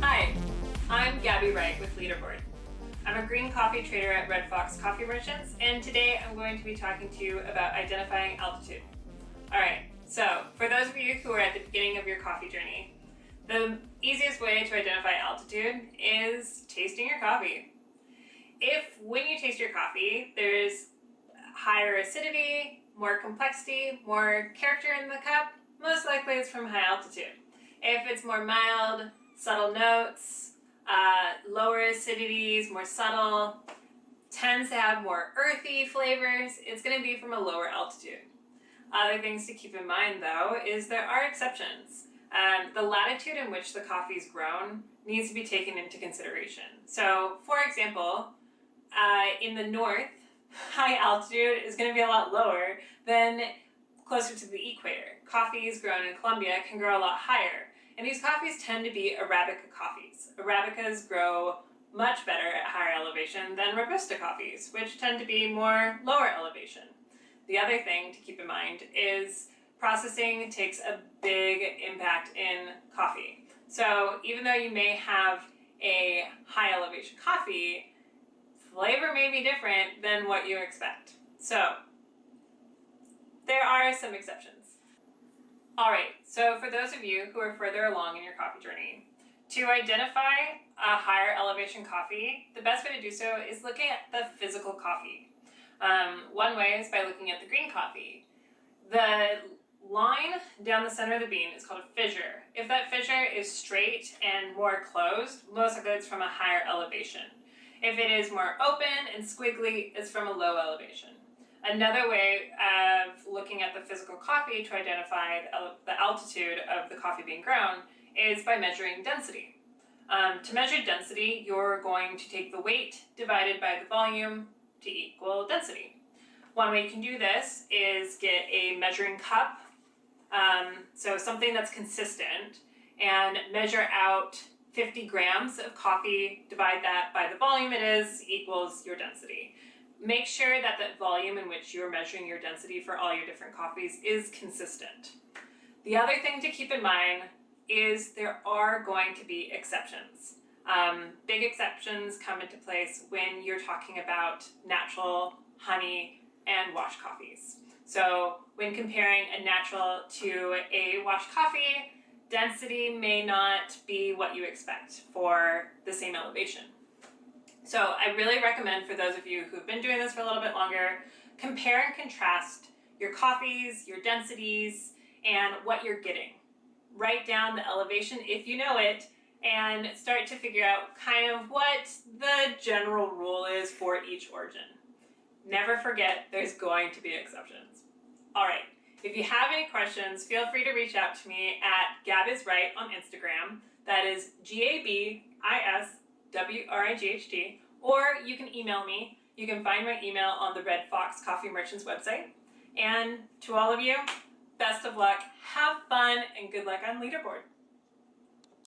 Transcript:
Hi, I'm Gabby Wright with Leaderboard. I'm a green coffee trader at Red Fox Coffee Merchants, and today I'm going to be talking to you about identifying altitude. Alright, so for those of you who are at the beginning of your coffee journey, the easiest way to identify altitude is tasting your coffee. If when you taste your coffee, there's higher acidity, more complexity, more character in the cup, most likely it's from high altitude. If it's more mild, subtle notes, lower acidities, more subtle, tends to have more earthy flavors, it's going to be from a lower altitude. Other things to keep in mind though is there are exceptions. The latitude in which the coffee is grown needs to be taken into consideration. So for example, in the north, high altitude is going to be a lot lower than closer to the equator. Coffees grown in Colombia can grow a lot higher. And these coffees tend to be Arabica coffees. Arabicas grow much better at higher elevation than Robusta coffees, which tend to be more lower elevation. The other thing to keep in mind is processing takes a big impact in coffee. So even though you may have a high elevation coffee, flavor may be different than what you expect. So there are some exceptions. Alright, so for those of you who are further along in your coffee journey, to identify a higher elevation coffee, the best way to do so is looking at the physical coffee. One way is by looking at the green coffee. The line down the center of the bean is called a fissure. If that fissure is straight and more closed, most likely it's from a higher elevation. If it is more open and squiggly, it's from a low elevation. Another way of looking at the physical coffee to identify the altitude of the coffee being grown is by measuring density. To measure density, you're going to take the weight divided by the volume to equal density. One way you can do this is get a measuring cup, so something that's consistent, and measure out 50 grams of coffee, divide that by the volume it is, equals your density. Make sure that the volume in which you're measuring your density for all your different coffees is consistent. The other thing to keep in mind is there are going to be exceptions. Big exceptions come into place when you're talking about natural, honey, and washed coffees. So when comparing a natural to a washed coffee, density may not be what you expect for the same elevation. So I really recommend for those of you who've been doing this for a little bit longer, compare and contrast your coffees, your densities, and what you're getting. Write down the elevation if you know it, and start to figure out kind of what the general rule is for each origin. Never forget there's going to be exceptions. All right, if you have any questions, feel free to reach out to me at Gabby'sWright on Instagram. That is GABISWRIGHT, or you can email me. You can find my email on the Red Fox Coffee Merchants website. And to all of you, best of luck, have fun, and good luck on Leaderboard.